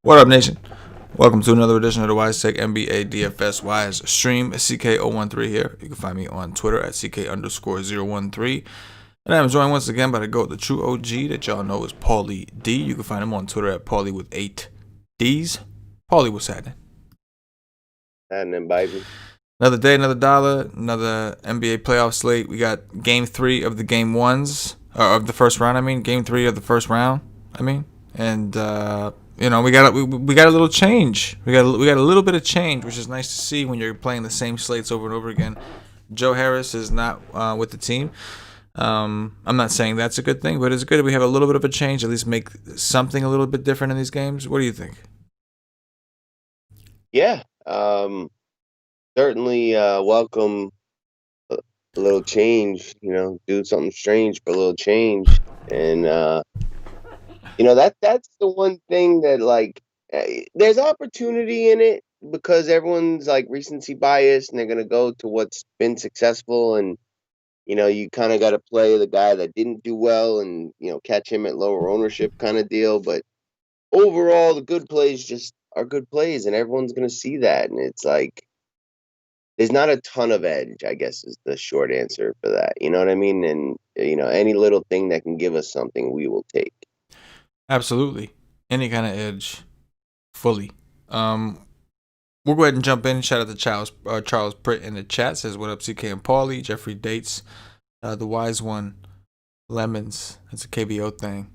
What up, nation? Welcome to another edition of the WiseTake NBA DFS Wise Stream. CK013 here. You can find me on Twitter at CK_013. And I'm joined once again by the GOAT, the true OG that y'all know is Paulie D. You can find him on Twitter at Paulie with 8 D's. Paulie, what's happening? Happening, baby. Another day, another dollar, another NBA playoff slate. We got game 3 of the game ones, of the first round. Game 3 of the first round. And we got a little change. We got a little bit of change, which is nice to see when you're playing the same slates over and over again. Joe Harris is not with the team. I'm not saying that's a good thing, but it's good that we have a little bit of a change. At least make something a little bit different in these games. What do you think? Yeah, certainly welcome a little change. Do something strange for a little change, and that's the one thing that there's opportunity in it because everyone's recency bias, and they're gonna go to what's been successful, and you kind of got to play the guy that didn't do well, and catch him at lower ownership kind of deal, but. Overall, the good plays just are good plays, and everyone's going to see that. And it's there's not a ton of edge, I guess, is the short answer for that. You know what I mean? And, any little thing that can give us something, we will take. Absolutely. Any kind of edge, fully. We'll go ahead and jump in. Shout out to Charles Pritt in the chat. Says, what up, CK and Paulie? Jeffrey Dates. The wise one. Lemons. It's a KBO thing.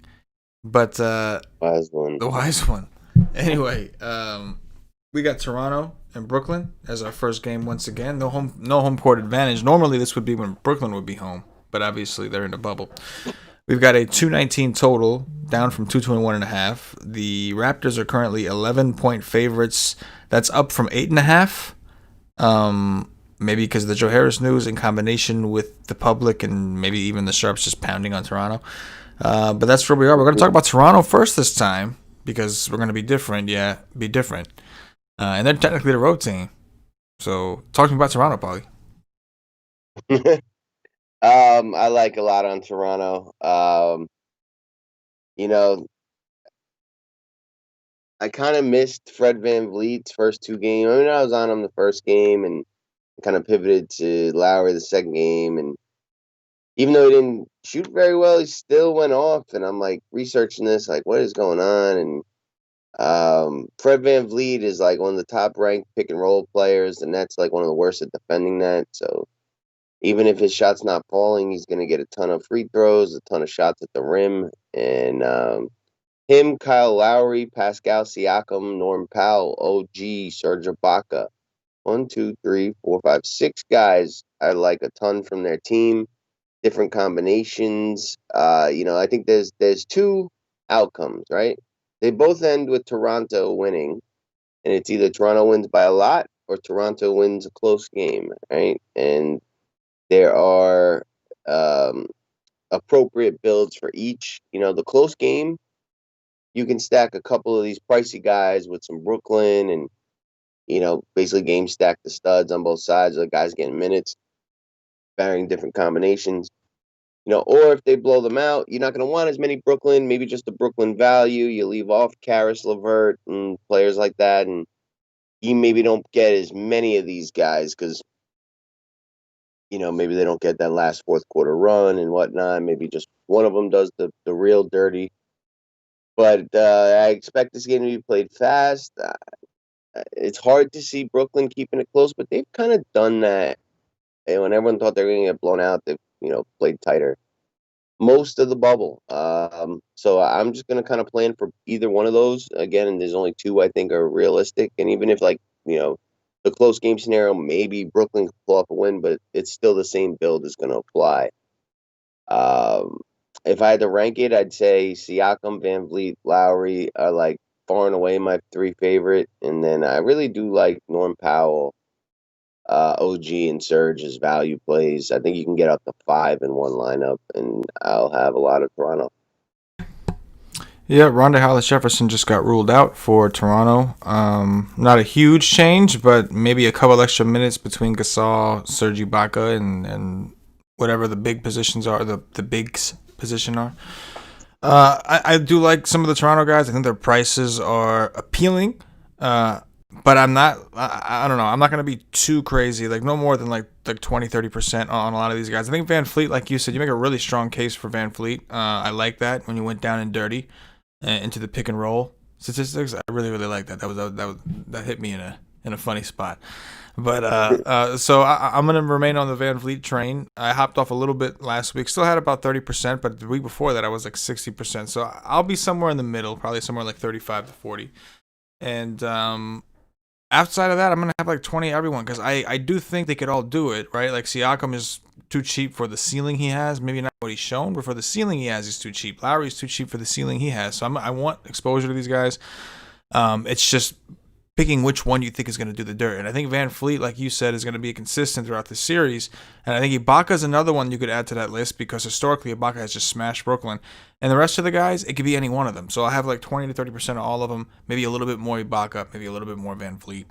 But the wise one. Anyway, we got Toronto and Brooklyn as our first game once again. No home court advantage. Normally this would be when Brooklyn would be home, but obviously they're in the bubble. We've got a 219 total, down from 221.5. The Raptors are currently 11-point favorites. That's up from 8.5. Maybe because of the Joe Harris news in combination with the public and maybe even the sharps just pounding on Toronto. But that's where we are. We're going to talk about Toronto first this time because we're going to be different. Yeah, be different. And they're technically the road team. So talk to me about Toronto, Paulie. I like a lot on Toronto. I kind of missed Fred VanVleet's first 2 games. I was on him the first game and kind of pivoted to Lowry the second game, and even though he didn't shoot very well, he still went off. And I'm researching this, what is going on? And Fred VanVleet is one of the top ranked pick and roll players, and that's one of the worst at defending that. So even if his shot's not falling, he's going to get a ton of free throws, a ton of shots at the rim. And him, Kyle Lowry, Pascal Siakam, Norm Powell, OG, Serge Ibaka. 1, 2, 3, 4, 5, 6 guys I like a ton from their team. Different combinations. I think there's 2 outcomes, right? They both end with Toronto winning, and it's either Toronto wins by a lot or Toronto wins a close game, right? And there are appropriate builds for each. The close game, you can stack a couple of these pricey guys with some Brooklyn and, basically game stack the studs on both sides. The guys getting minutes, varying different combinations. Or if they blow them out, you're not going to want as many Brooklyn, maybe just the Brooklyn value. You leave off Karis LeVert and players like that, and you maybe don't get as many of these guys because, maybe they don't get that last fourth quarter run and whatnot. Maybe just one of them does the real dirty. But I expect this game to be played fast. It's hard to see Brooklyn keeping it close, but they've kind of done that. And when everyone thought they were going to get blown out, they've played tighter most of the bubble. So I'm just going to kind of plan for either one of those. Again, and there's only 2 I think are realistic. And even if the close game scenario, maybe Brooklyn could pull off a win, but it's still the same build is going to apply. If I had to rank it, I'd say Siakam, VanVleet, Lowry are far and away my 3 favorite. And then I really do like Norm Powell, OG, and Serge as value plays. I think you can get up to 5 in one lineup, and I'll have a lot of Toronto. Yeah, Ronda Hollis Jefferson just got ruled out for Toronto. Not a huge change, but maybe a couple extra minutes between Gasol, Serge Ibaka, and whatever the big positions are, the bigs position are. I do like some of the Toronto guys. I think their prices are appealing. But I'm not. I don't know. I'm not gonna be too crazy. Like no more than like 20-30% on a lot of these guys. I think Van Fleet, like you said, you make a really strong case for Van Fleet. I like that when you went down and dirty into the pick and roll statistics. I really like that. That hit me in a funny spot. But so I'm gonna remain on the Van Vliet train. I hopped off a little bit last week. Still had about 30%, but the week before that I was like 60%. So I'll be somewhere in the middle, probably somewhere like 35 to 40. And outside of that, I'm gonna have like 20 everyone because I do think they could all do it, right? Like Siakam is too cheap for the ceiling he has. Maybe not what he's shown, but for the ceiling he has, he's too cheap. Lowry's too cheap for the ceiling he has. So I want exposure to these guys. It's just picking which one you think is going to do the dirt. And I think Van Fleet, like you said, is going to be consistent throughout the series. And I think Ibaka is another one you could add to that list because historically Ibaka has just smashed Brooklyn. And the rest of the guys, it could be any one of them. So I'll have like 20 to 30% of all of them, maybe a little bit more Ibaka, maybe a little bit more Van Fleet,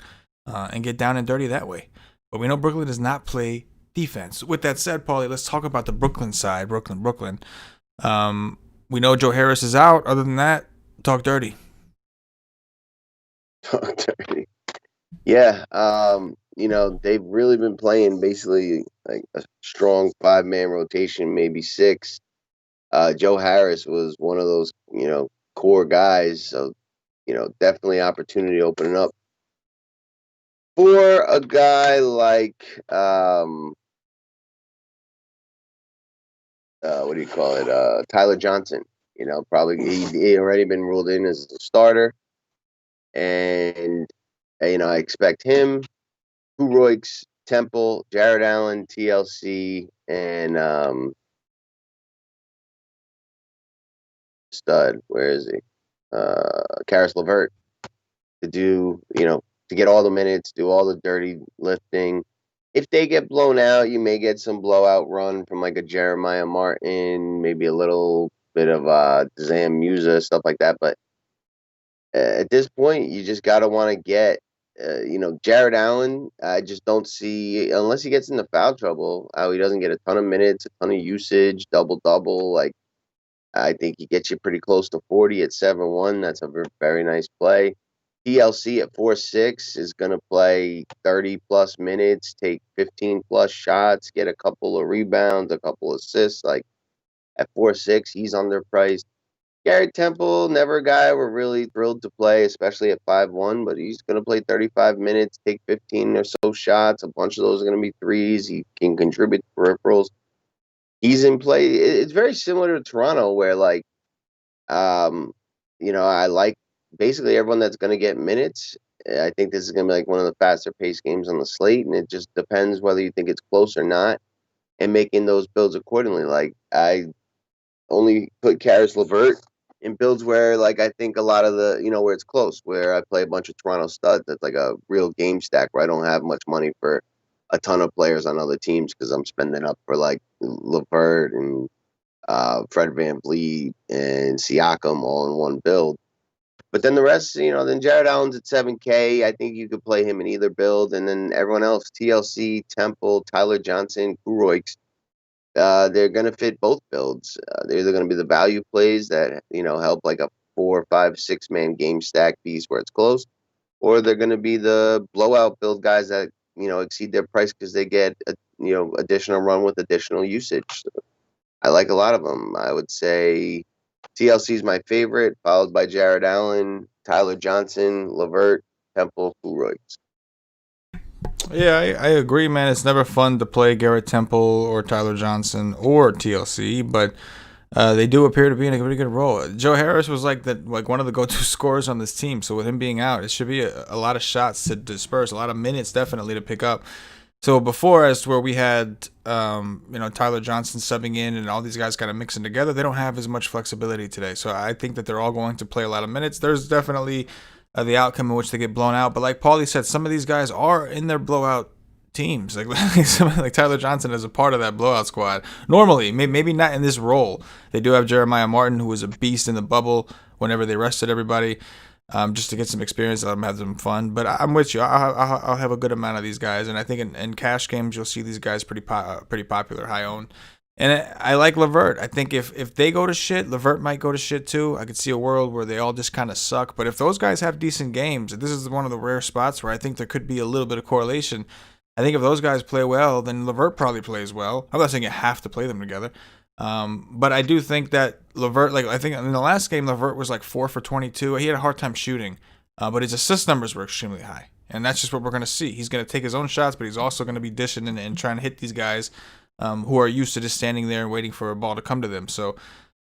and get down and dirty that way. But we know Brooklyn does not play defense. With that said, Paulie, let's talk about the Brooklyn side. Brooklyn. We know Joe Harris is out. Other than that, talk dirty. Talk dirty. Yeah, they've really been playing basically like a strong 5-man rotation, maybe 6. Joe Harris was one of those, core guys. So, definitely opportunity opening up for a guy like, what do you call it? Tyler Johnson. Probably he already been ruled in as a starter. And, I expect him, Kuroix, Temple, Jared Allen, TLC, and stud. Where is he? Karis LeVert to do, to get all the minutes, do all the dirty lifting. If they get blown out, you may get some blowout run from like a Jeremiah Martin, maybe a little bit of Zam Musa, stuff like that. But at this point, you just got to want to get, Jared Allen. I just don't see, unless he gets into foul trouble, how he doesn't get a ton of minutes, a ton of usage, double. Like, I think he gets you pretty close to 40 at 7-1. That's a very nice play. TLC at 4-6 is going to play 30-plus minutes, take 15-plus shots, get a couple of rebounds, a couple assists. Like, at 4-6, he's underpriced. Garrett Temple, never a guy we're really thrilled to play, especially at 5-1, but he's going to play 35 minutes, take 15 or so shots. A bunch of those are going to be threes. He can contribute peripherals. He's in play. It's very similar to Toronto where, like, I like basically everyone that's going to get minutes. I think this is going to be like one of the faster paced games on the slate, and it just depends whether you think it's close or not and making those builds accordingly. Like, I only put Karis LeVert in builds where, like, I think a lot of the, where it's close, where I play a bunch of Toronto studs. That's like a real game stack where I don't have much money for a ton of players on other teams because I'm spending up for, like, LeVert and Fred VanVleet and Siakam all in one build. But then the rest, then Jared Allen's at 7K. I think you could play him in either build. And then everyone else, TLC, Temple, Tyler Johnson, Kuroix, they're going to fit both builds. They're either going to be the value plays that, help like a 4, 5, 6-man game stack piece where it's close, or they're going to be the blowout build guys that, exceed their price because they get, additional run with additional usage. So I like a lot of them. I would say TLC is my favorite, followed by Jared Allen, Tyler Johnson, LeVert, Temple, Kuroix. Yeah, I agree, man. It's never fun to play Garrett Temple or Tyler Johnson or TLC, but they do appear to be in a pretty good role. Joe Harris was like one of the go-to scorers on this team. So with him being out, it should be a lot of shots to disperse, a lot of minutes definitely to pick up. So before, as where we had Tyler Johnson subbing in and all these guys kind of mixing together, they don't have as much flexibility today. So I think that they're all going to play a lot of minutes. There's definitely the outcome in which they get blown out. But like Paulie said, some of these guys are in their blowout teams. Like somebody like Tyler Johnson is a part of that blowout squad. Normally, maybe not in this role. They do have Jeremiah Martin, who was a beast in the bubble whenever they rested everybody, just to get some experience, let them have some fun. But I'm with you. I'll have a good amount of these guys, and I think in cash games you'll see these guys pretty popular, high owned. And I like Levert. I think if they go to shit, Levert might go to shit too. I could see a world where they all just kind of suck. But if those guys have decent games, this is one of the rare spots where I think there could be a little bit of correlation. I think if those guys play well, then Levert probably plays well. I'm not saying you have to play them together. But I do think that Levert, like I think in the last game, Levert was like 4 for 22. He had a hard time shooting, but his assist numbers were extremely high. And that's just what we're going to see. He's going to take his own shots, but he's also going to be dishing and trying to hit these guys who are used to just standing there and waiting for a ball to come to them. So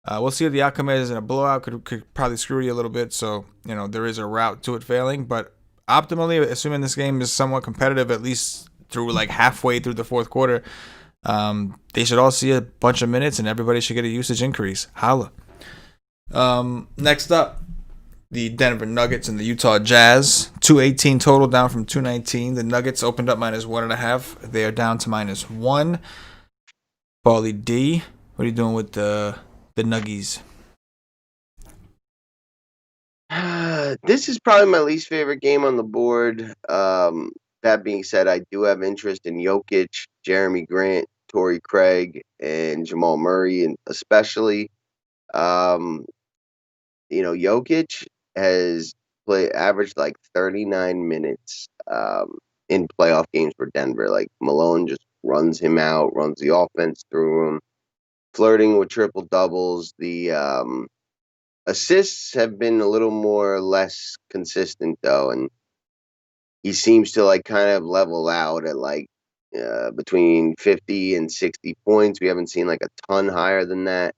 we'll see what the outcome is. And a blowout could probably screw you a little bit. So, there is a route to it failing. But optimally, assuming this game is somewhat competitive, at least through like halfway through the fourth quarter, they should all see a bunch of minutes and everybody should get a usage increase. Holla. Next up, the Denver Nuggets and the Utah Jazz. 218 total, down from 219. The Nuggets opened up -1.5. They are down to -1. Paulie D, what are you doing with the Nuggies? This is probably my least favorite game on the board. That being said, I do have interest in Jokic, Jeremy Grant, Torrey Craig, and Jamal Murray, and especially, Jokic has averaged like 39 minutes in playoff games for Denver. Like Malone just runs him out, runs the offense through him, flirting with triple doubles. The assists have been a little more or less consistent though, and he seems to like kind of level out at like between 50 and 60 points. We haven't seen like a ton higher than that,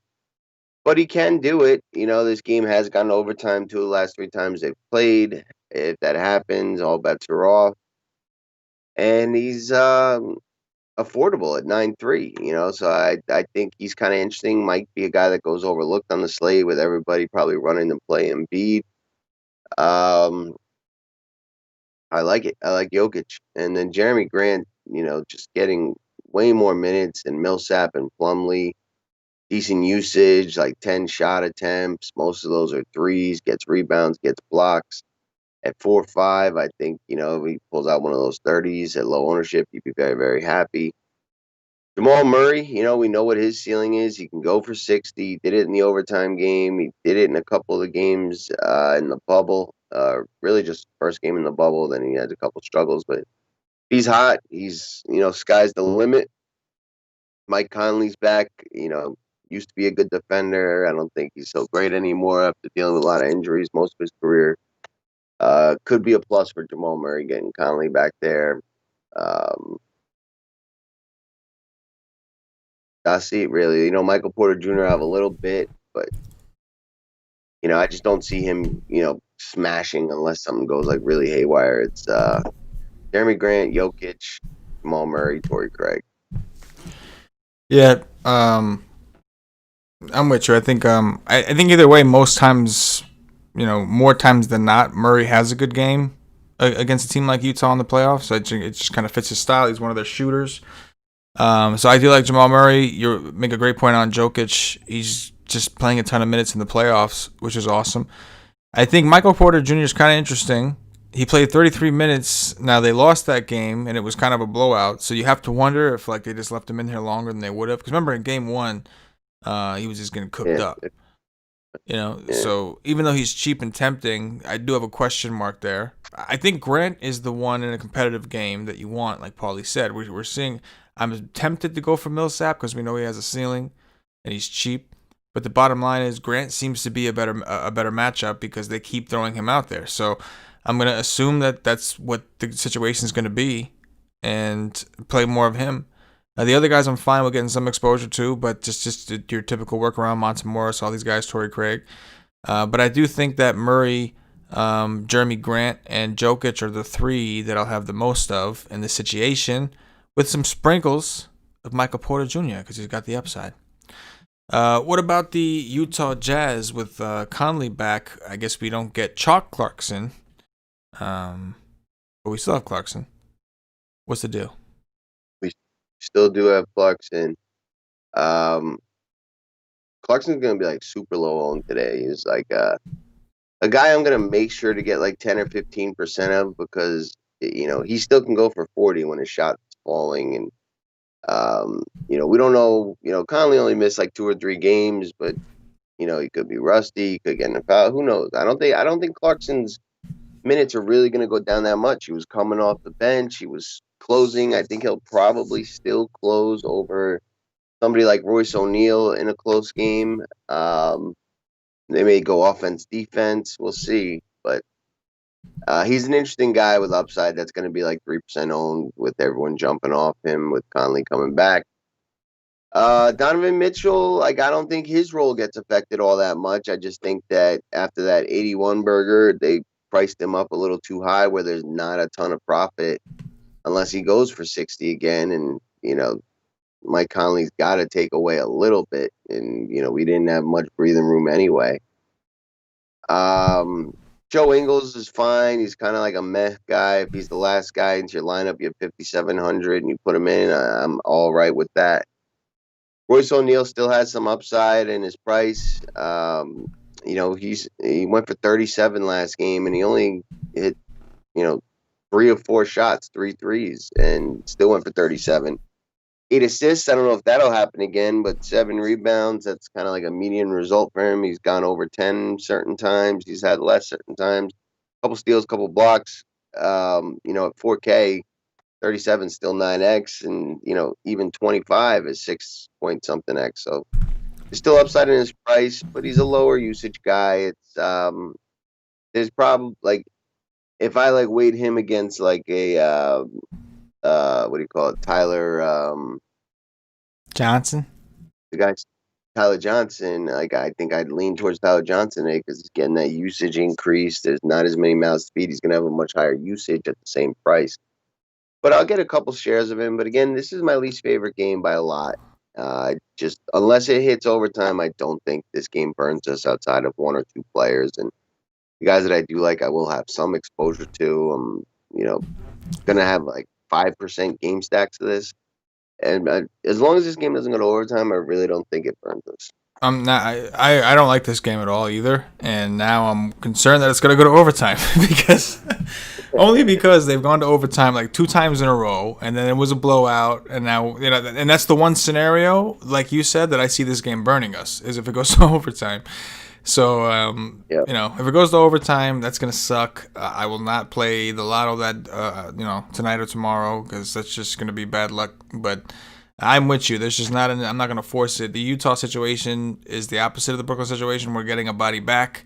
but he can do it. This game has gone overtime 2 of the last 3 times they've played. If that happens, all bets are off. And he's affordable at 9.3, so I think he's kind of interesting. Might be a guy that goes overlooked on the slate with everybody probably running to play Embiid. I like it. I like Jokic. And then Jeremy Grant, just getting way more minutes than Millsap and Plumlee. Decent usage, like 10 shot attempts. Most of those are threes, gets rebounds, gets blocks. At 4.5, I think, if he pulls out one of those 30s at low ownership, you'd be very, very happy. Jamal Murray, we know what his ceiling is. He can go for 60. He did it in the overtime game. He did it in a couple of the games in the bubble. Really just first game in the bubble. Then he had a couple struggles. But he's hot. He's, sky's the limit. Mike Conley's back. Used to be a good defender. I don't think he's so great anymore after dealing with a lot of injuries most of his career. Could be a plus for Jamal Murray getting Conley back there. That's it, really. Michael Porter Jr. I have a little bit, but I just don't see him, smashing unless something goes like really haywire. It's Jeremy Grant, Jokic, Jamal Murray, Torrey Craig. Yeah, I'm with you. I think I think either way, most times, more times than not, Murray has a good game against a team like Utah in the playoffs. So it just kind of fits his style. He's one of their shooters. So I do like Jamal Murray. You make a great point on Jokic. He's just playing a ton of minutes in the playoffs, which is awesome. I think Michael Porter Jr. is kind of interesting. He played 33 minutes. Now, they lost that game, and it was kind of a blowout. So you have to wonder if they just left him in here longer than they would have. Because remember, in game 1, he was just getting cooked up. So even though he's cheap and tempting, I do have a question mark there. I think Grant is the one in a competitive game that you want, like Paulie said. We're seeing... I'm tempted to go for Millsap because we know he has a ceiling and he's cheap. But the bottom line is Grant seems to be a better matchup because they keep throwing him out there. So I'm going to assume that that's what the situation is going to be and play more of him. The other guys I'm fine with getting some exposure to, but just your typical workaround, Monte Morris, all these guys, Torrey Craig. But I do think that Murray, Jeremy Grant, and Jokic are the 3 that I'll have the most of in this situation, with some sprinkles of Michael Porter Jr. because he's got the upside. What about the Utah Jazz with Conley back? I guess we don't get Chalk Clarkson, but we still have Clarkson. What's the deal? Still do have Clarkson. Um, Clarkson's gonna be like super low owned today. He's like a guy I'm gonna make sure to get like 10 or 15% of because he still can go for 40 when his shot's falling, and we don't know. Conley only missed like 2 or 3 games, but he could be rusty. He could get in a foul. Who knows? I don't think Clarkson's minutes are really gonna go down that much. He was coming off the bench. He was closing. I think he'll probably still close over somebody like Royce O'Neal in a close game. They may go offense, defense. We'll see. But he's an interesting guy with upside that's going to be like 3% owned with everyone jumping off him with Conley coming back. Donovan Mitchell, like I don't think his role gets affected all that much. I just think that after that 81 burger, they priced him up a little too high where there's not a ton of profit unless he goes for 60 again. And, Mike Conley's got to take away a little bit. And, we didn't have much breathing room anyway. Joe Ingles is fine. He's kind of like a meh guy. If he's the last guy into your lineup, you have 5,700 and you put him in, I'm all right with that. Royce O'Neal still has some upside in his price. He went for 37 last game and he only hit, 3 or 4 shots, 3 threes, and still went for 37. 8 assists. I don't know if that'll happen again, but 7 rebounds. That's kind of like a median result for him. He's gone over 10 certain times. He's had less certain times. Couple steals, couple blocks. At 4K, 37 still 9x, and even 25 is 6 point something x. So he's still upside in his price, but he's a lower usage guy. It's there's probably like if I like weighed him against like a what do you call it, Tyler Johnson. The guy Tyler Johnson. Like I think I'd lean towards Tyler Johnson because he's getting that usage increase. There's not as many mouths to feed. He's gonna have a much higher usage at the same price. But I'll get a couple shares of him. But again, this is my least favorite game by a lot. Just unless it hits overtime, I don't think this game burns us outside of 1 or 2 players. And the guys that I do like, I will have some exposure to. I'm, gonna have like 5% game stacks of this. And as long as this game doesn't go to overtime, I really don't think it burns us. I'm not. I don't like this game at all either, and now I'm concerned that it's gonna go to overtime because only because they've gone to overtime like 2 times in a row, and then it was a blowout, and now and that's the one scenario, like you said, that I see this game burning us is if it goes to overtime. So Yep. if it goes to overtime, that's gonna suck. I will not play the lotto that tonight or tomorrow because that's just gonna be bad luck. But I'm with you. There's just not. I'm not gonna force it. The Utah situation is the opposite of the Brooklyn situation. We're getting a body back.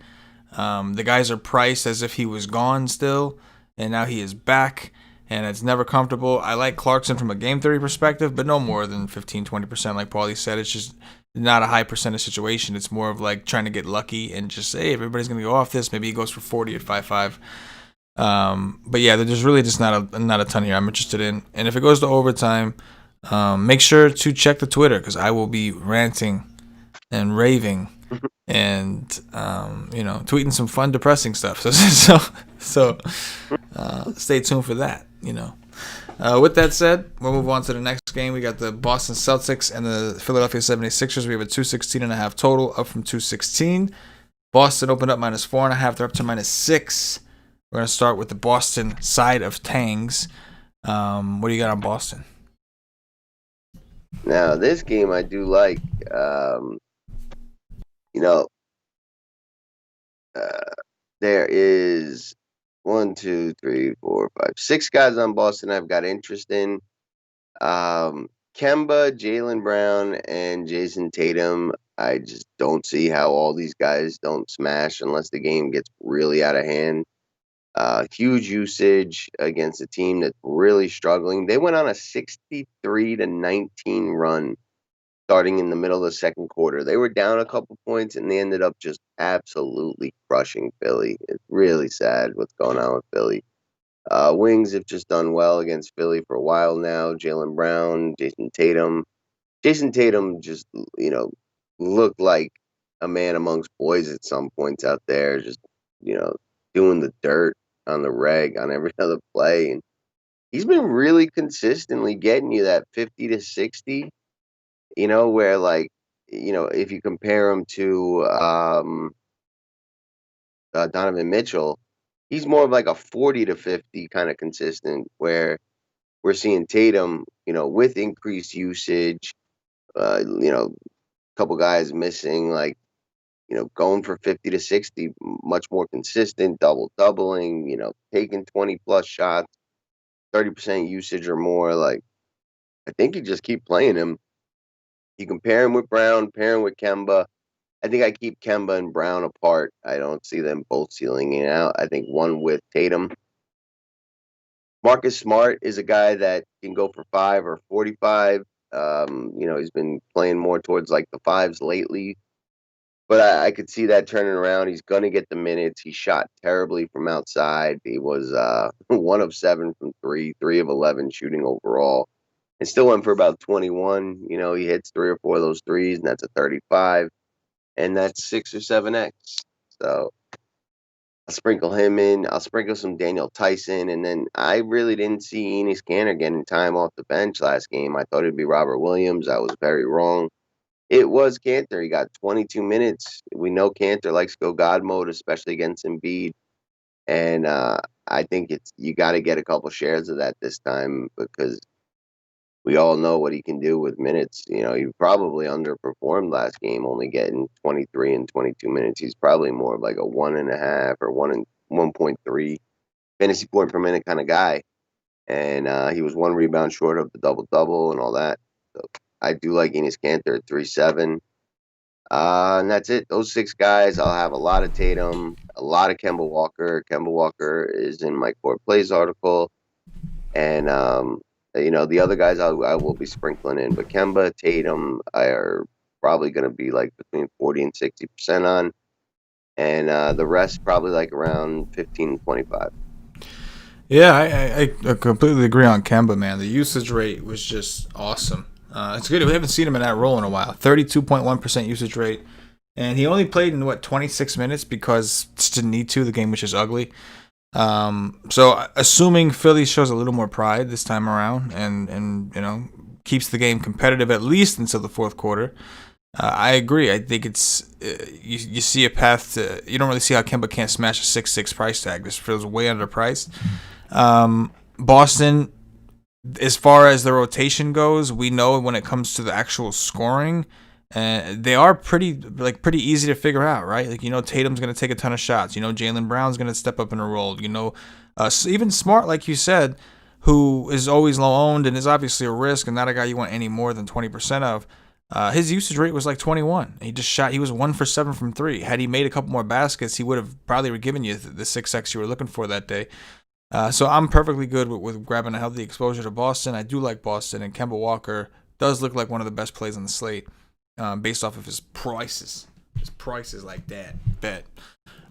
The guys are priced as if he was gone still, and now he is back, and it's never comfortable. I like Clarkson from a game theory perspective, but no more than 15-20%. Like Paulie said, it's just not a high percentage situation. It's more of like trying to get lucky and just say, hey, everybody's gonna go off this. Maybe he goes for 40 at 5.5. But yeah, there's really just not a ton here I'm interested in. And if it goes to overtime, make sure to check the Twitter because I will be ranting and raving and tweeting some fun, depressing stuff. So stay tuned for that. With that said, we'll move on to the next game. We got the Boston Celtics and the Philadelphia 76ers. We have a 216.5 total, up from 216. Boston opened up -4.5. They're up to -6. We're going to start with the Boston side of Tangs. What do you got on Boston? Now, this game I do like. There is 1, 2, 3, 4, 5, 6 guys on Boston I've got interest in. Kemba, Jaylen Brown, and Jason Tatum. I just don't see how all these guys don't smash unless the game gets really out of hand. Huge usage against a team that's really struggling. They went on a 63-19 run starting in the middle of the second quarter. They were down a couple points, and they ended up just absolutely crushing Philly. It's really sad what's going on with Philly. Wings have just done well against Philly for a while now. Jaylen Brown, Jason Tatum. Jason Tatum just, looked like a man amongst boys at some points out there, just, doing the dirt on the reg on every other play. And he's been really consistently getting you that 50 to 60, where like, if you compare him to Donovan Mitchell, he's more of like a 40 to 50 kind of consistent, where we're seeing Tatum, with increased usage, a couple guys missing, like, going for 50 to 60, much more consistent, doubling, taking 20 plus shots, 30% usage or more. Like, I think you just keep playing him. You can pair him with Brown, pair him with Kemba. I think I keep Kemba and Brown apart. I don't see them both ceiling it out. I think one with Tatum. Marcus Smart is a guy that can go for 5 or 45. He's been playing more towards like the fives lately, but I could see that turning around. He's going to get the minutes. He shot terribly from outside. He was 1 of 7 from 3, 3 of 11 shooting overall, and still went for about 21. He hits 3 or 4 of those threes, and that's a 35, and that's 6 or 7x. So I'll sprinkle him in. I'll sprinkle some Daniel Tyson, and then I really didn't see Enes Kanter getting time off the bench last game. I thought it'd be Robert Williams. I was very wrong. It was Kanter. He got 22 minutes. We know Kanter likes to go God mode, especially against Embiid, and I think you got to get a couple shares of that this time, because we all know what he can do with minutes. He probably underperformed last game, only getting 23 and 22 minutes. He's probably more of like a 1.5 or 1.3 fantasy point per minute kind of guy. And he was 1 rebound short of the double double and all that. So I do like Enes Kanter at 3.7. And that's it. Those 6 guys. I'll have a lot of Tatum, a lot of Kemba Walker. Kemba Walker is in my core plays article. And the other guys I will be sprinkling in, but Kemba, Tatum are probably going to be like between 40 and 60% on, and the rest probably like around 15 and 25. Yeah, I completely agree on Kemba, man. The usage rate was just awesome. It's good. We haven't seen him in that role in a while. 32.1% usage rate. And he only played in, 26 minutes because just didn't need to. The game was just ugly. So assuming Philly shows a little more pride this time around and keeps the game competitive at least until the fourth quarter, I agree. I think it's you see a path to. You don't really see how Kemba can't smash a 6.6 price tag. This feels way underpriced. Boston, as far as the rotation goes, we know when it comes to the actual scoring, they are pretty easy to figure out, right? Like, Tatum's going to take a ton of shots. Jaylen Brown's going to step up in a role. Even Smart, like you said, who is always low owned and is obviously a risk and not a guy you want any more than 20% of. His usage rate was like 21. He was 1 for 7 from 3. Had he made a couple more baskets, he would have probably given you the 6x you were looking for that day. So I'm perfectly good with grabbing a healthy exposure to Boston. I do like Boston, and Kemba Walker does look like one of the best plays on the slate, based off of his prices. His prices like that. Bet.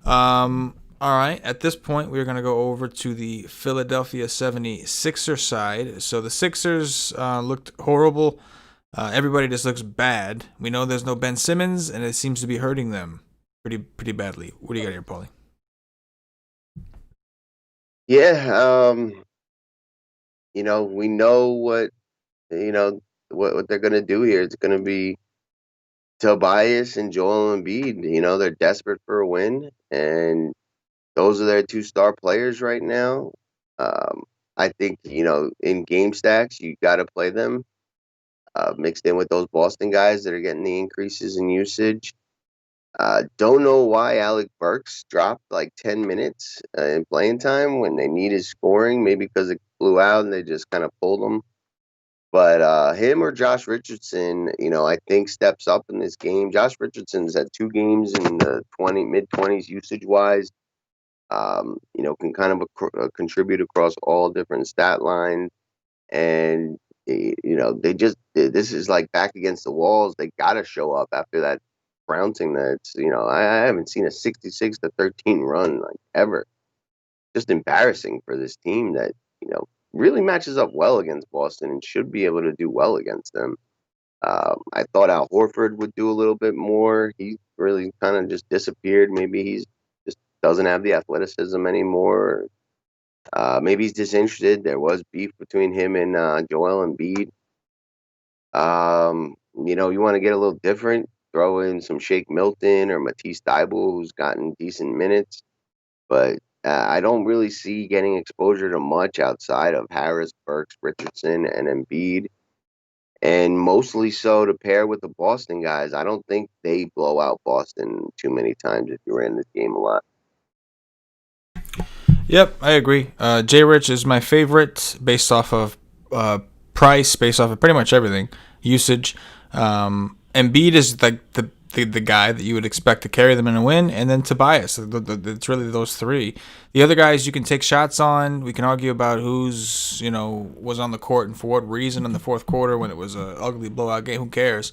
All right. At this point, we're going to go over to the Philadelphia 76ers side. So the Sixers looked horrible. Everybody just looks bad. We know there's no Ben Simmons, and it seems to be hurting them pretty badly. What do you got here, Paulie? Yeah, we know what they're gonna do here. It's gonna be Tobias and Joel Embiid. They're desperate for a win, and those are their 2 star players right now. I think in game stacks you got to play them mixed in with those Boston guys that are getting the increases in usage. Don't know why Alec Burks dropped like 10 minutes in playing time when they needed scoring. Maybe because it blew out and they just kind of pulled him. But him or Josh Richardson, I think steps up in this game. Josh Richardson's had 2 games in the mid-20s usage-wise. Can kind of contribute across all different stat lines. And, this is like back against the walls. They got to show up after that trouncing that's, I haven't seen a 66-13 run like ever. Just embarrassing for this team that, really matches up well against Boston and should be able to do well against them. I thought Al Horford would do a little bit more. He really kind of just disappeared. Maybe he's just doesn't have the athleticism anymore. Maybe he's disinterested. There was beef between him and Joel Embiid. You want to get a little different, throw in some Shake Milton or Matisse Thybulle, who's gotten decent minutes. But I don't really see getting exposure to much outside of Harris, Burks, Richardson, and Embiid. And mostly so to pair with the Boston guys. I don't think they blow out Boston too many times if you ran this game a lot. Yep, I agree. J. Rich is my favorite based off of price, based off of pretty much everything, usage. Embiid is like the guy that you would expect to carry them in a win, and then Tobias. It's really those three. The other guys you can take shots on. We can argue about who's was on the court and for what reason in the fourth quarter when it was an ugly blowout game. Who cares?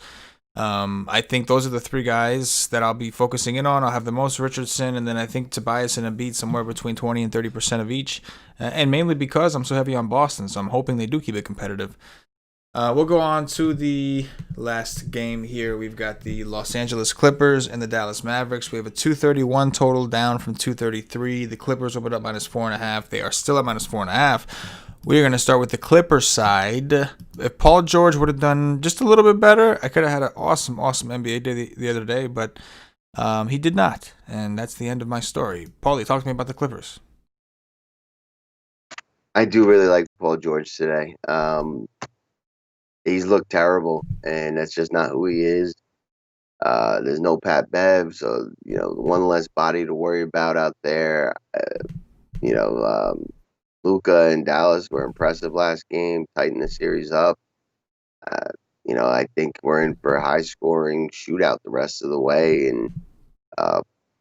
I think those are the three guys that I'll be focusing in on. I'll have the most Richardson, and then I think Tobias and Embiid somewhere between 20 and 30% of each, and mainly because I'm so heavy on Boston, so I'm hoping they do keep it competitive. We'll go on to the last game here. We've got the Los Angeles Clippers and the Dallas Mavericks. We have a 231 total down from 233. The Clippers opened up -4.5. They are still at -4.5. We are going to start with the Clippers side. If Paul George would have done just a little bit better, I could have had an awesome NBA day the other day, but he did not. And that's the end of my story. Paulie, talk to me about the Clippers. I do really like Paul George today. He's looked terrible, and that's just not who he is. There's no Pat Bev, so one less body to worry about out there. Luka and Dallas were impressive last game, tightened the series up. I think we're in for a high-scoring shootout the rest of the way, and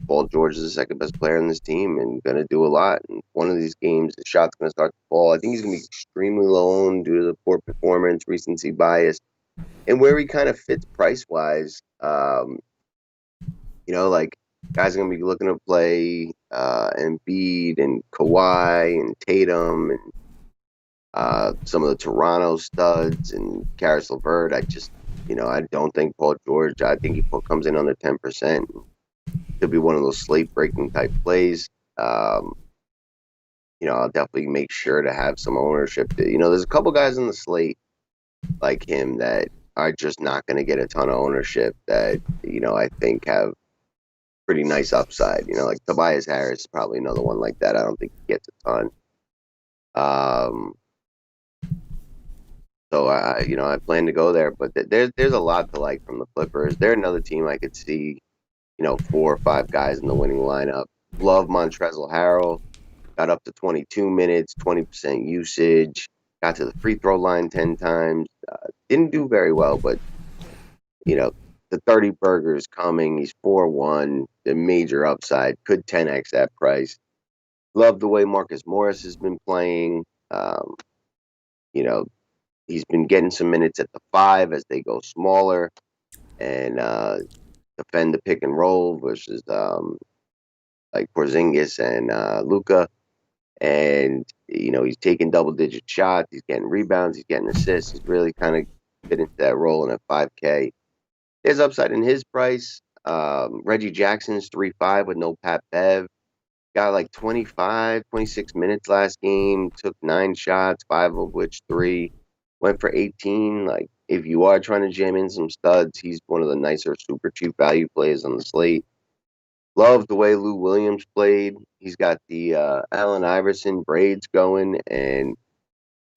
Paul George is the second best player on this team and going to do a lot. And one of these games, the shot's going to start to fall. I think he's going to be extremely low owned due to the poor performance, recency bias, and where he kind of fits price-wise. Guys are going to be looking to play Embiid and Kawhi and Tatum and some of the Toronto studs and Karis LeVert. I don't think Paul George. I think he comes in under 10%. Could be one of those slate-breaking type plays. I'll definitely make sure to have some ownership. There's a couple guys on the slate like him that are just not going to get a ton of ownership that, I think have pretty nice upside. Like Tobias Harris is probably another one like that. I don't think he gets a ton. So I plan to go there, but there's a lot to like from the Clippers. They're another team I could see, 4 or 5 guys in the winning lineup. Love Montrezl Harrell. Got up to 22 minutes, 20% usage. Got to the free throw line 10 times. Didn't do very well, but the 30 burger is coming. He's 4-1. The major upside. Could 10x that price. Love the way Marcus Morris has been playing. He's been getting some minutes at the 5 as they go smaller and defend the pick and roll versus like Porzingis and Luka. And, he's taking double-digit shots. He's getting rebounds. He's getting assists. He's really kind of fit into that role in a 5K. There's upside in his price. Reggie Jackson's 3-5 with no Pat Bev. Got like 26 minutes last game. Took 9 shots, 5 of which 3. Went for 18. Like, if you are trying to jam in some studs, he's one of the nicer super cheap value plays on the slate. Love the way Lou Williams played. He's got the Allen Iverson braids going and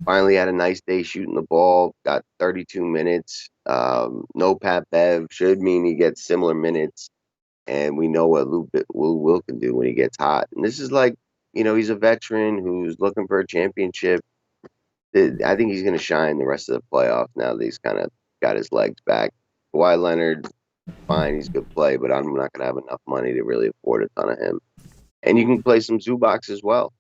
finally had a nice day shooting the ball. Got 32 minutes. No Pat Bev. Should mean he gets similar minutes. And we know what Lou Will can do when he gets hot. And this is like, he's a veteran who's looking for a championship. I think he's going to shine the rest of the playoffs now that he's kind of got his legs back. Kawhi Leonard, fine, he's a good play, but I'm not going to have enough money to really afford a ton of him. And you can play some Zubox as well.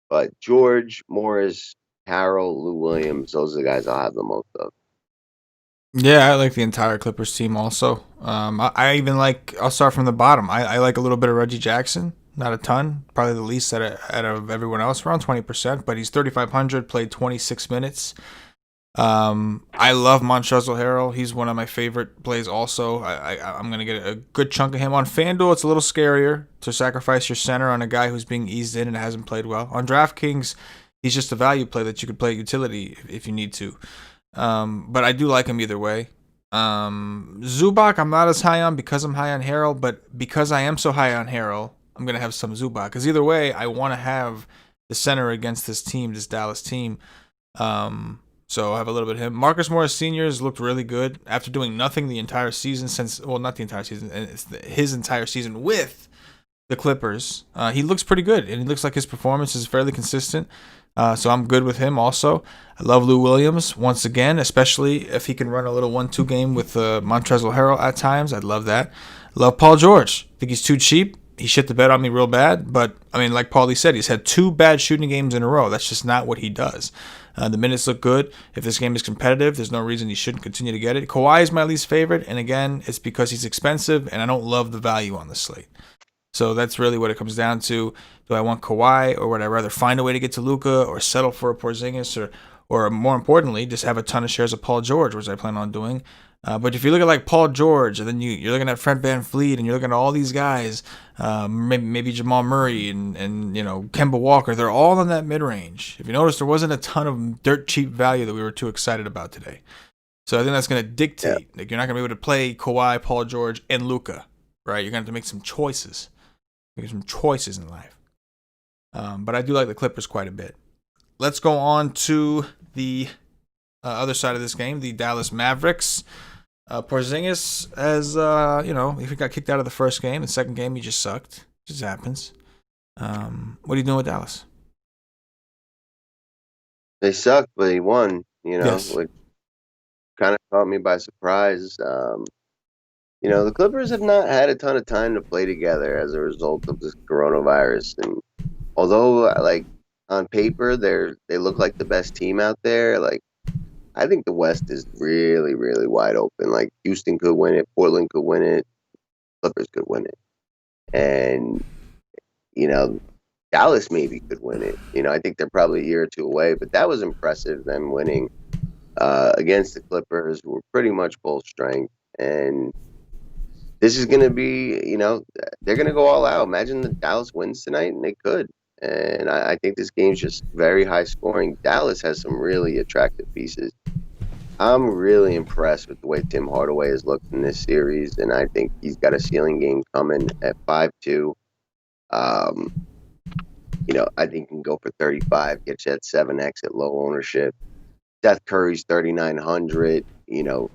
But George, Morris, Harrell, Lou Williams, those are the guys I'll have the most of. Yeah, I like the entire Clippers team also. I even I'll start from the bottom. I like a little bit of Reggie Jackson. Not a ton. Probably the least out of everyone else, around 20%. But he's 3,500, played 26 minutes. I love Montrezl Harrell. He's one of my favorite plays. Also, I'm gonna get a good chunk of him on FanDuel. It's a little scarier to sacrifice your center on a guy who's being eased in and hasn't played well. On DraftKings, he's just a value play that you could play utility if you need to. But I do like him either way. Zubac, I'm not as high on because I'm high on Harrell, but because I am so high on Harrell, I'm gonna have some Zubac. Because either way, I want to have the center against this team, this Dallas team. So I have a little bit of him. Marcus Morris Sr. has looked really good after doing nothing the entire season not the entire season, it's his entire season with the Clippers. He looks pretty good, and he looks like his performance is fairly consistent. So I'm good with him also. I love Lou Williams once again, especially if he can run a little 1-2 game with Montrezl Harrell at times. I'd love that. Love Paul George. I think he's too cheap. He shit the bed on me real bad, but I mean, like Paulie said, he's had 2 bad shooting games in a row. That's just not what he does. The minutes look good. If this game is competitive, there's no reason he shouldn't continue to get it. Kawhi is my least favorite, and again, it's because he's expensive, and I don't love the value on the slate. So that's really what it comes down to. Do I want Kawhi, or would I rather find a way to get to Luka, or settle for a Porzingis, or more importantly, just have a ton of shares of Paul George, which I plan on doing. But if you look at like Paul George, and then you're looking at Fred VanVleet, and you're looking at all these guys, maybe Jamal Murray and Kemba Walker, they're all in that mid range. If you notice, there wasn't a ton of dirt cheap value that we were too excited about today. So I think that's going to dictate. Like, you're not going to be able to play Kawhi, Paul George, and Luka, right? You're going to have to make some choices. Make some choices in life. But I do like the Clippers quite a bit. Let's go on to the other side of this game, the Dallas Mavericks. Porzingis has, if he got kicked out of the first game, the second game he just sucked. It just happens. What are you doing with Dallas? They sucked, but he won. Yes. Which kind of caught me by surprise. The Clippers have not had a ton of time to play together as a result of this coronavirus, and although like on paper they look like the best team out there, like I think the West is really, really wide open. Like Houston could win it, Portland could win it, Clippers could win it. And, Dallas maybe could win it. I think they're probably a year or two away, but that was impressive, them winning against the Clippers, who were pretty much full strength. And this is going to be, they're going to go all out. Imagine the Dallas wins tonight, and they could. And I think this game's just very high scoring. Dallas has some really attractive pieces. I'm really impressed with the way Tim Hardaway has looked in this series, and I think he's got a ceiling game coming at 5'2". I think he can go for 35, get you at 7x at low ownership. Seth Curry's 3,900.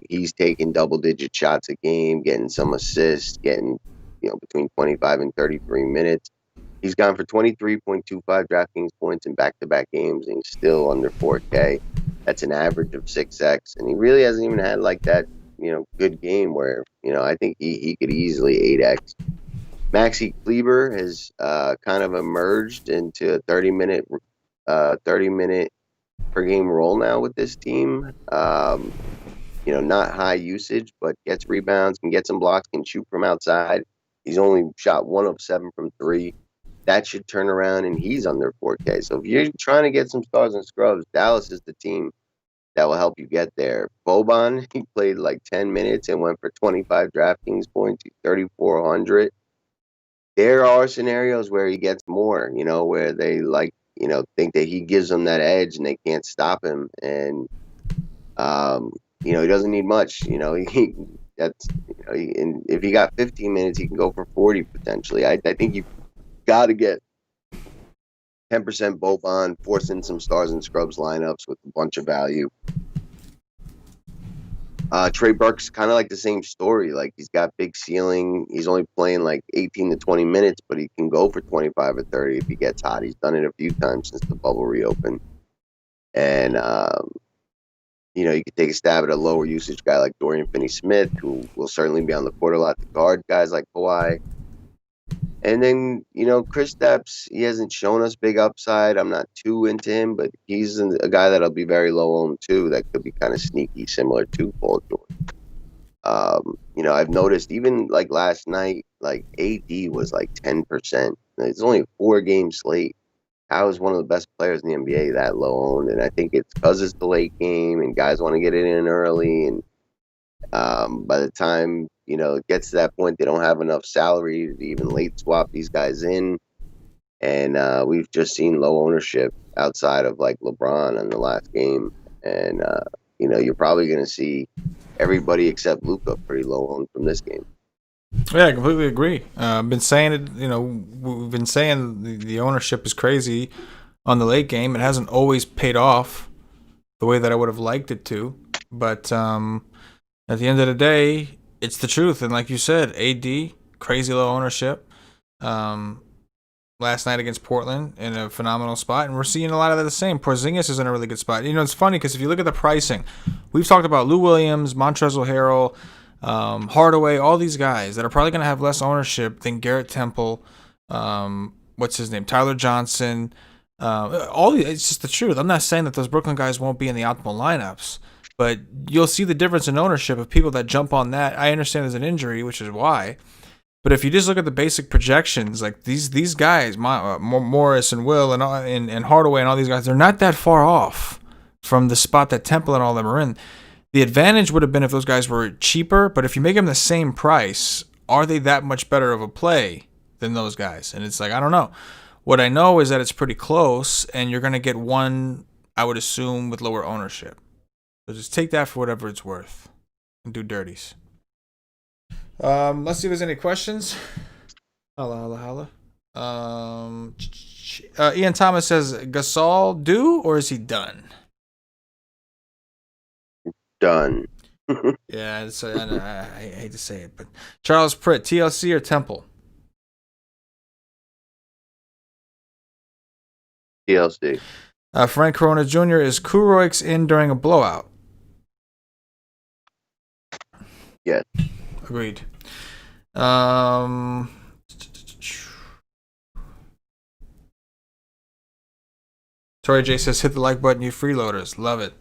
He's taking double-digit shots a game, getting some assists, getting between 25 and 33 minutes. He's gone for 23.25 DraftKings points in back-to-back games, and he's still under 4K. That's an average of 6x, and he really hasn't even had like that, good game where, I think he could easily 8x. Maxi Kleber has kind of emerged into a 30-minute per game role now with this team. Not high usage, but gets rebounds, can get some blocks, can shoot from outside. He's only shot 1 of 7 from 3. That should turn around, and he's under 4K. So if you're trying to get some stars and scrubs, Dallas is the team that will help you get there. Boban, he played like 10 minutes and went for 25 DraftKings points, 3,400. There are scenarios where he gets more, where they think that he gives them that edge and they can't stop him. And, he doesn't need much. And if he got 15 minutes, he can go for 40 potentially. I think you've got to get 10% Boban, force in some stars and scrubs lineups with a bunch of value. Trey Burke's kind of like the same story. Like, he's got big ceiling. He's only playing like 18 to 20 minutes, but he can go for 25 or 30 if he gets hot. He's done it a few times since the bubble reopened. And, you could take a stab at a lower usage guy like Dorian Finney-Smith, who will certainly be on the court a lot to guard guys like Kawhi. And then, Chris Stapps, he hasn't shown us big upside. I'm not too into him, but he's a guy that'll be very low owned too. That could be kind of sneaky, similar to Paul George. I've noticed even like last night, like AD was like 10%. It's only a 4-game slate. how is one of the best players in the NBA that low owned? And I think it's because it's the late game and guys want to get it in early. And by the time, it gets to that point, they don't have enough salary to even late swap these guys in. And we've just seen low ownership outside of like LeBron in the last game. And, you're probably going to see everybody except Luka pretty low owned from this game. Yeah, I completely agree. I've been saying it. We've been saying the ownership is crazy on the late game. It hasn't always paid off the way that I would have liked it to. But at the end of the day, it's the truth. And like you said, AD, crazy low ownership. Last night against Portland in a phenomenal spot, and we're seeing a lot of that the same. Porzingis is in a really good spot. It's funny because if you look at the pricing, we've talked about Lou Williams, Montrezl Harrell, Hardaway, all these guys that are probably going to have less ownership than Garrett Temple, what's his name, Tyler Johnson. It's just the truth. I'm not saying that those Brooklyn guys won't be in the optimal lineups, but you'll see the difference in ownership of people that jump on that. I understand there's an injury, which is why. But if you just look at the basic projections, like these guys, Morris and Will and Hardaway and all these guys, they're not that far off from the spot that Temple and all of them are in. The advantage would have been if those guys were cheaper, but if you make them the same price, are they that much better of a play than those guys? And it's like, I don't know. What I know is that it's pretty close, and you're going to get one, I would assume, with lower ownership. So just take that for whatever it's worth and do dirties. Let's see if there's any questions. Holla. Ian Thomas says, Gasol due or is he done? Done. Yeah, I hate to say it, but Charles Pritt, TLC or Temple? TLC. Frank Corona Jr. is Kuroix in during a blowout? Yes. Agreed. Tori J says, hit the like button, you freeloaders. Love it.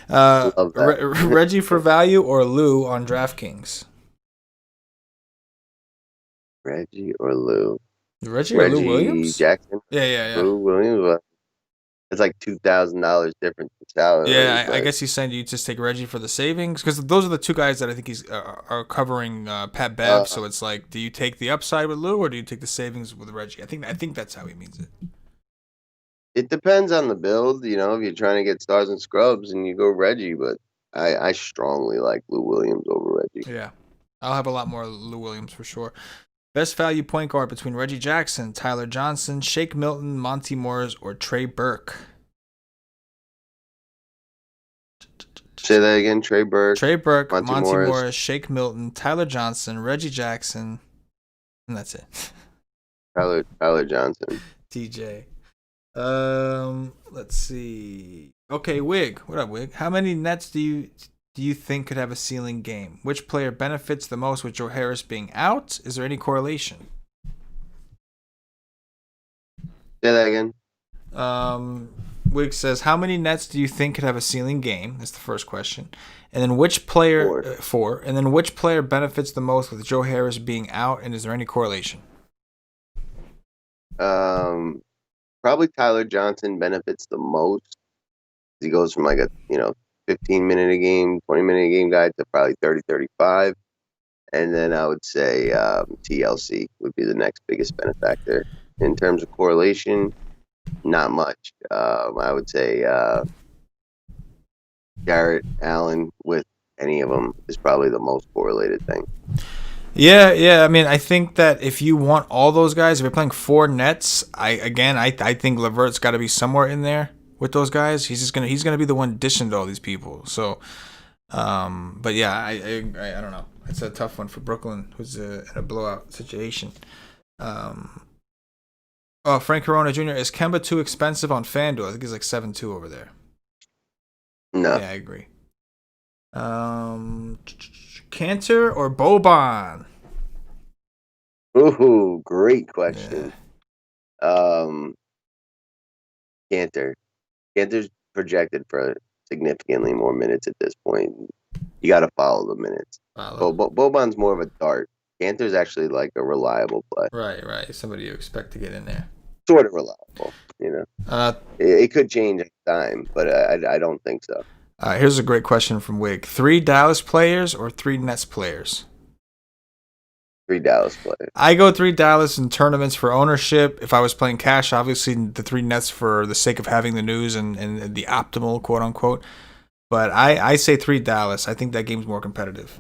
Love that. Reggie for value or Lou on DraftKings? Reggie or Lou? Reggie or Lou Williams? Jackson? Yeah. Lou Williams? It's like $2,000 difference in salary. Yeah, I guess he's saying you just take Reggie for the savings because those are the two guys that I think he's are covering Pat Bev. So it's like, do you take the upside with Lou or do you take the savings with Reggie? I think that's how he means it. It depends on the build. If you're trying to get stars and scrubs, and you go Reggie, but I strongly like Lou Williams over Reggie. Yeah, I'll have a lot more Lou Williams for sure. Best value point guard between Reggie Jackson, Tyler Johnson, Shake Milton, Monty Morris, or Trey Burke? Say that again. Trey Burke, Monty Morris, Shake Milton, Tyler Johnson, Reggie Jackson, and that's it. Tyler Johnson. TJ. Let's see. Okay, Wig. What up, Wig? How many Nets do you think could have a ceiling game? Which player benefits the most with Joe Harris being out? Is there any correlation? Say that again. Wig says, how many Nets do you think could have a ceiling game? That's the first question. And then which player... Four. And then which player benefits the most with Joe Harris being out, and is there any correlation? Probably Tyler Johnson benefits the most. He goes from like a 15-minute a game, 20-minute a game guy to probably 30, 35. And then I would say TLC would be the next biggest benefactor. In terms of correlation, not much. I would say Garrett Allen with any of them is probably the most correlated thing. Yeah. I mean, I think that if you want all those guys, if you're playing four Nets, I think Levert's got to be somewhere in there with those guys. He's gonna be the one dishing to all these people. So, but yeah, I don't know. It's a tough one for Brooklyn, who's in a blowout situation. Frank Corona Jr. Is Kemba too expensive on FanDuel? I think he's like 7-2 over there. No. Yeah, I agree. Cantor or Boban? Ooh, great question. Yeah. Cantor's projected for significantly more minutes at this point. You got to follow the minutes. Boban's more of a dart. Cantor's actually like a reliable play. Right. Somebody you expect to get in there. sort of reliable. Uh, It could change at the time, but I don't think so. Here's a great question from Wig: 3 Dallas players or 3 Nets players? 3 Dallas players. I go 3 Dallas in tournaments for ownership. If I was playing cash, obviously the 3 Nets for the sake of having the news and the optimal quote unquote. But I say 3 Dallas. I think that game's more competitive.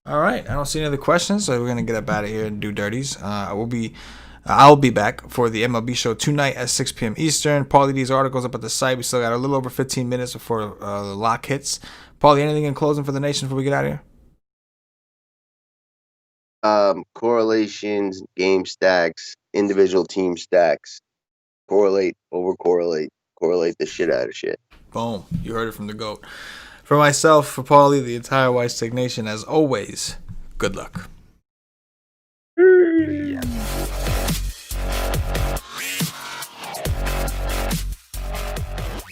All right. I don't see any other questions, so we're gonna get up out of here and do dirties. I'll be back for the MLB show tonight at 6 p.m. Eastern. Paulie D's articles up at the site. We still got a little over 15 minutes before the lock hits. Paulie, anything in closing for the nation before we get out of here? Correlations, game stacks, individual team stacks. Correlate, over correlate the shit out of shit. Boom. You heard it from the GOAT. For myself, for Paulie, the entire WiseTake Nation, as always, good luck. Yeah.